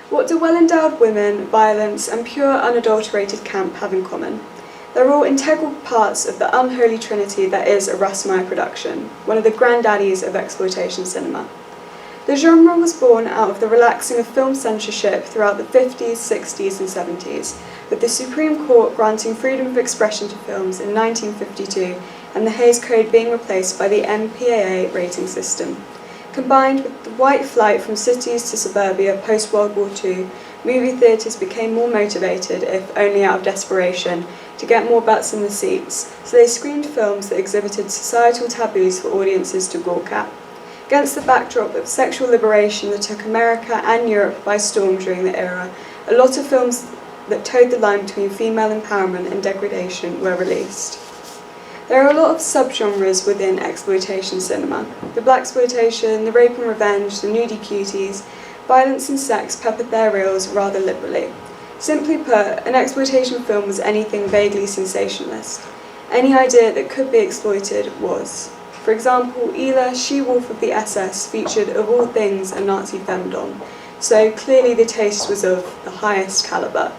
What do well-endowed women, violence, and pure unadulterated camp have in common? They're all integral parts of the unholy trinity that is a Russ Meyer production, one of the granddaddies of exploitation cinema. The genre was born out of the relaxing of film censorship throughout the 50s, 60s, and 70s, with the Supreme Court granting freedom of expression to films in 1952 and the Hays Code being replaced by the MPAA rating system. Combined with the white flight from cities to suburbia post-World War II, movie theatres became more motivated, if only out of desperation, to get more butts in the seats, so they screened films that exhibited societal taboos for audiences to gawk at. Against the backdrop of sexual liberation that took America and Europe by storm during the era, a lot of films that towed the line between female empowerment and degradation were released. There are a lot of subgenres within exploitation cinema. The blaxploitation, the rape and revenge, the nudie cuties, violence and sex peppered their reels rather liberally. Simply put, an exploitation film was anything vaguely sensationalist. Any idea that could be exploited was. For example, Ela, she-wolf of the SS, featured, of all things, a Nazi femdom, so clearly the taste was of the highest calibre.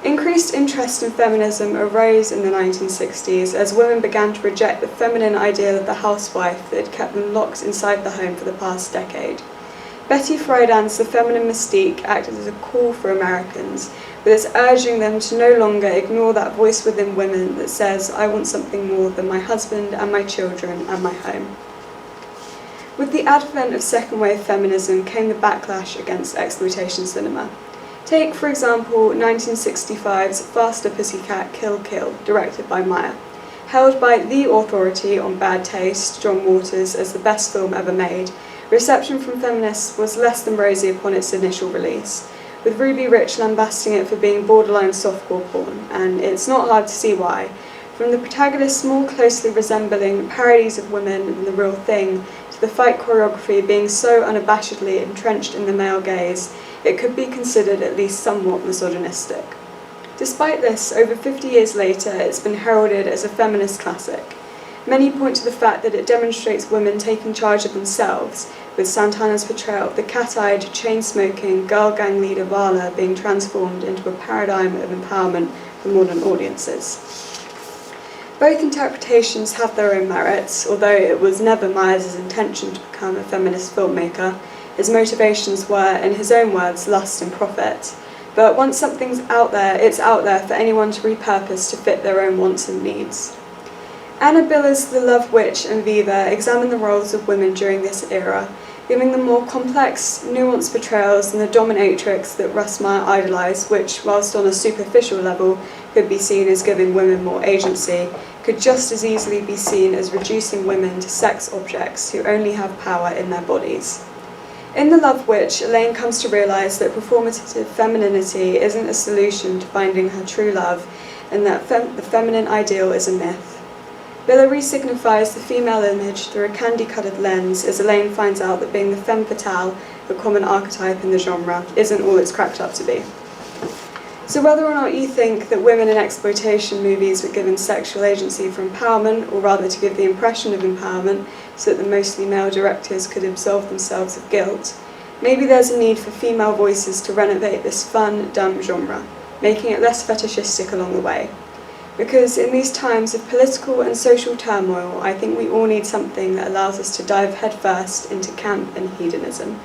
Increased interest in feminism arose in the 1960s as women began to reject the feminine ideal of the housewife that had kept them locked inside the home for the past decade. Betty Friedan's The Feminine Mystique acted as a call for Americans, with its urging them to no longer ignore that voice within women that says, I want something more than my husband and my children and my home. With the advent of second-wave feminism came the backlash against exploitation cinema. Take, for example, 1965's Faster Pussycat Kill Kill, directed by Meyer. Held by the authority on bad taste, John Waters, as the best film ever made, reception from feminists was less than rosy upon its initial release, with Ruby Rich lambasting it for being borderline softcore porn, and it's not hard to see why. From the protagonists more closely resembling parodies of women than the real thing, to the fight choreography being so unabashedly entrenched in the male gaze, it could be considered at least somewhat misogynistic. Despite this, over 50 years later, it's been heralded as a feminist classic. Many point to the fact that it demonstrates women taking charge of themselves, with Santana's portrayal of the cat-eyed, chain-smoking, girl gang leader Vala being transformed into a paradigm of empowerment for modern audiences. Both interpretations have their own merits, although it was never Meyers' intention to become a feminist filmmaker. His motivations were, in his own words, lust and profit. But once something's out there, it's out there for anyone to repurpose to fit their own wants and needs. Anna Biller's The Love Witch and Viva examine the roles of women during this era, giving them more complex, nuanced portrayals than the dominatrix that Russ Meyer idolised, which, whilst on a superficial level could be seen as giving women more agency, could just as easily be seen as reducing women to sex objects who only have power in their bodies. In The Love Witch, Elaine comes to realise that performative femininity isn't a solution to finding her true love, and that the feminine ideal is a myth. Biller resignifies the female image through a candy-coloured lens as Elaine finds out that being the femme fatale, a common archetype in the genre, isn't all it's cracked up to be. So whether or not you think that women in exploitation movies were given sexual agency for empowerment, or rather to give the impression of empowerment so that the mostly male directors could absolve themselves of guilt, maybe there's a need for female voices to renovate this fun, dumb genre, making it less fetishistic along the way. Because in these times of political and social turmoil, I think we all need something that allows us to dive headfirst into camp and hedonism.